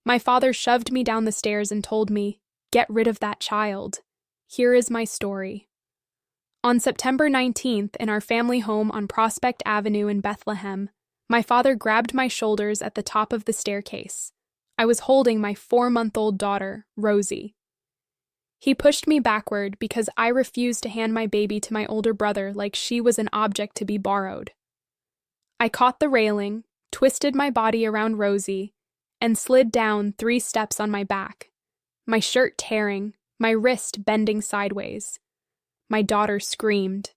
My father shoved me down the stairs and told me, "Get rid of that child." Here is my story. On September 19th, in our family home on Prospect Avenue in Bethlehem, my father grabbed my shoulders at the top of the staircase. I was holding my 4-month-old daughter, Rosie. He pushed me backward because I refused to hand my baby to my older brother like she was an object to be borrowed. I caught the railing, twisted my body around Rosie, and slid down 3 steps on my back, my shirt tearing, my wrist bending sideways. My daughter screamed.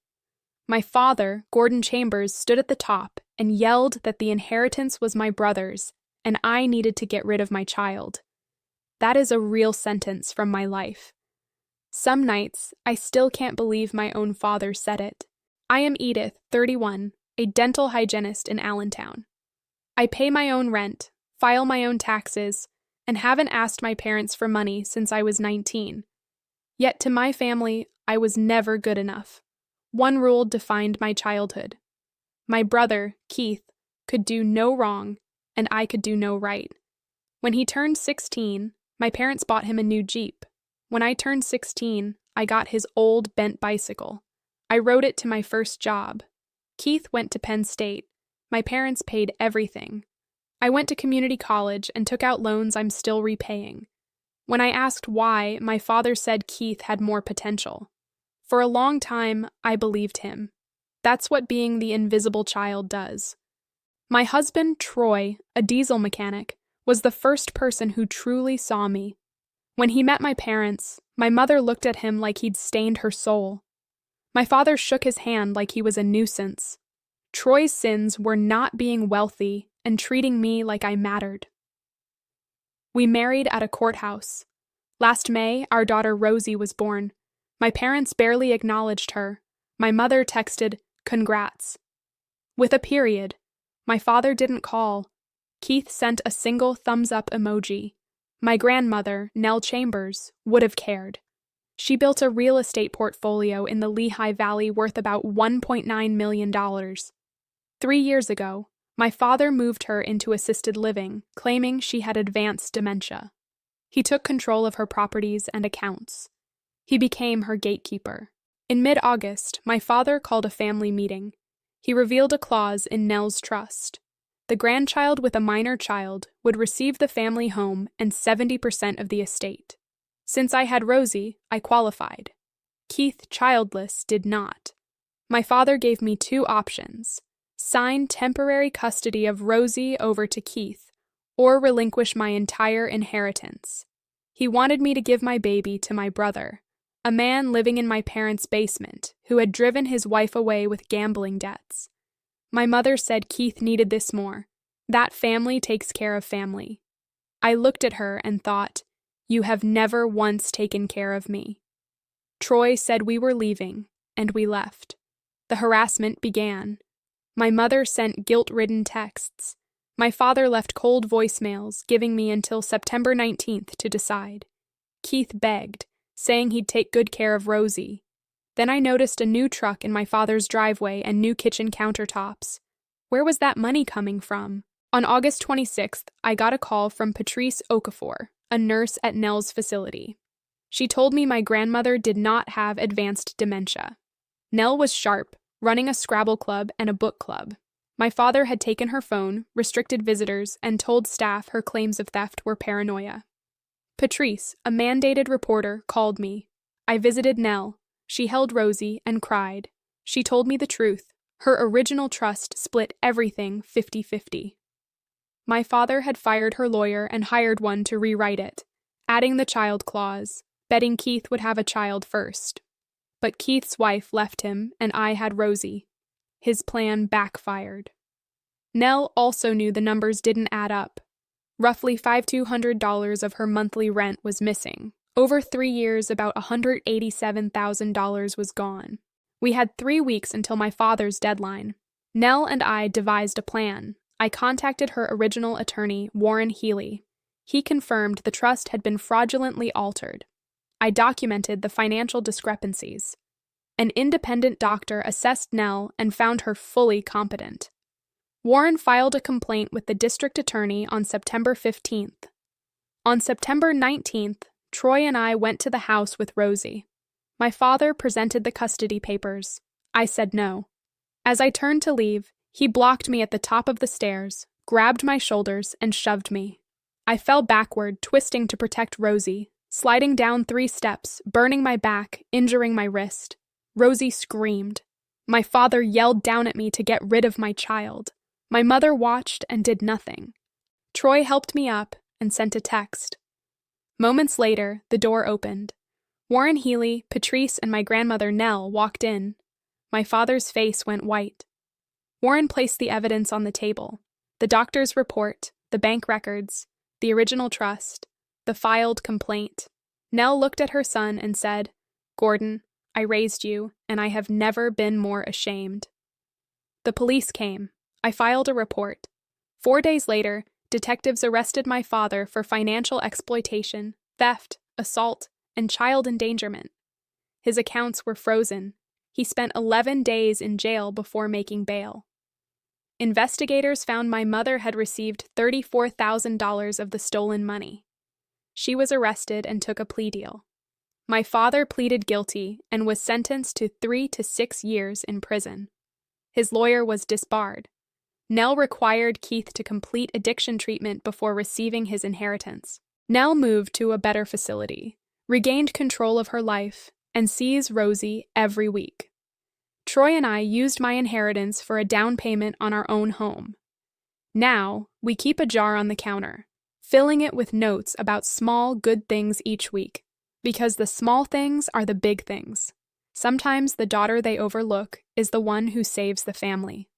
My father, Gordon Chambers, stood at the top and yelled that the inheritance was my brother's and I needed to get rid of my child. That is a real sentence from my life. Some nights, I still can't believe my own father said it. I am Edith, 31, a dental hygienist in Allentown. I pay my own rent, file my own taxes, and haven't asked my parents for money since I was 19. Yet to my family, I was never good enough. One rule defined my childhood. My brother, Keith, could do no wrong, and I could do no right. When he turned 16, my parents bought him a new Jeep. When I turned 16, I got his old bent bicycle. I rode it to my first job. Keith went to Penn State. My parents paid everything. I went to community college and took out loans I'm still repaying. When I asked why, my father said Keith had more potential. For a long time, I believed him. That's what being the invisible child does. My husband, Troy, a diesel mechanic, was the first person who truly saw me. When he met my parents, my mother looked at him like he'd stained her soul. My father shook his hand like he was a nuisance. Troy's sins were not being wealthy and treating me like I mattered. We married at a courthouse. Last May, our daughter Rosie was born. My parents barely acknowledged her. My mother texted, "Congrats." With a period. My father didn't call. Keith sent a single thumbs-up emoji. My grandmother, Nell Chambers, would have cared. She built a real estate portfolio in the Lehigh Valley worth about $1.9 million. 3 years ago, my father moved her into assisted living, claiming she had advanced dementia. He took control of her properties and accounts. He became her gatekeeper. In mid-August, my father called a family meeting. He revealed a clause in Nell's trust. The grandchild with a minor child would receive the family home and 70% of the estate. Since I had Rosie, I qualified. Keith, childless, did not. My father gave me 2 options: sign temporary custody of Rosie over to Keith, or relinquish my entire inheritance. He wanted me to give my baby to my brother, a man living in my parents' basement who had driven his wife away with gambling debts. My mother said Keith needed this more. That family takes care of family. I looked at her and thought, you have never once taken care of me. Troy said we were leaving, and we left. The harassment began. My mother sent guilt-ridden texts. My father left cold voicemails, giving me until September 19th to decide. Keith begged, saying he'd take good care of Rosie. Then I noticed a new truck in my father's driveway and new kitchen countertops. Where was that money coming from? On August 26th, I got a call from Patrice Okafor, a nurse at Nell's facility. She told me my grandmother did not have advanced dementia. Nell was sharp, running a Scrabble club and a book club. My father had taken her phone, restricted visitors, and told staff her claims of theft were paranoia. Patrice, a mandated reporter, called me. I visited Nell. She held Rosie and cried. She told me the truth. Her original trust split everything 50-50. My father had fired her lawyer and hired one to rewrite it, adding the child clause, betting Keith would have a child first. But Keith's wife left him, and I had Rosie. His plan backfired. Nell also knew the numbers didn't add up. Roughly $5,200 of her monthly rent was missing. Over 3 years, about $187,000 was gone. We had 3 weeks until my father's deadline. Nell and I devised a plan. I contacted her original attorney, Warren Healy. He confirmed the trust had been fraudulently altered. I documented the financial discrepancies. An independent doctor assessed Nell and found her fully competent. Warren filed a complaint with the district attorney on September 15th. On September 19th, Troy and I went to the house with Rosie. My father presented the custody papers. I said no. As I turned to leave, he blocked me at the top of the stairs, grabbed my shoulders, and shoved me. I fell backward, twisting to protect Rosie, sliding down 3 steps, burning my back, injuring my wrist. Rosie screamed. My father yelled down at me to get rid of my child. My mother watched and did nothing. Troy helped me up and sent a text. Moments later, the door opened. Warren Healy, Patrice, and my grandmother Nell walked in. My father's face went white. Warren placed the evidence on the table: the doctor's report, the bank records, the original trust, the filed complaint. Nell looked at her son and said, "Gordon, I raised you, and I have never been more ashamed." The police came. I filed a report. 4 days later, detectives arrested my father for financial exploitation, theft, assault, and child endangerment. His accounts were frozen. He spent 11 days in jail before making bail. Investigators found my mother had received $34,000 of the stolen money. She was arrested and took a plea deal. My father pleaded guilty and was sentenced to 3 to 6 years in prison. His lawyer was disbarred. Nell required Keith to complete addiction treatment before receiving his inheritance. Nell moved to a better facility, regained control of her life, and sees Rosie every week. Troy and I used my inheritance for a down payment on our own home. Now, we keep a jar on the counter, filling it with notes about small, good things each week, because the small things are the big things. Sometimes the daughter they overlook is the one who saves the family.